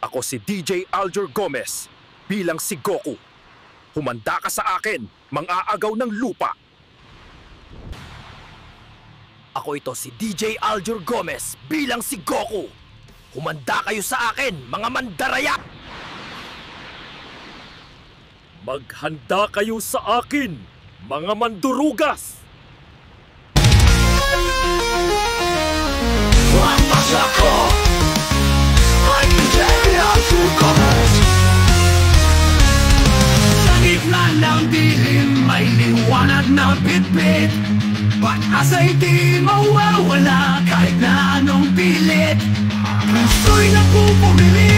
Ako si DJ Aljur Gomez, bilang si Goku. Humanda ka sa akin, mang-aagaw ng lupa. Ako ito si DJ Aljur Gomez, bilang si Goku. Humanda kayo sa akin, mga mandaraya! Maghanda kayo sa akin, mga mandurugas! Ako ay DJ Aljur Gomez. Sa gitna ng dilim may liwanag na bitbit. Pag-asa'y di mawawala kahit na anong pilit. Puso'y nagpupumili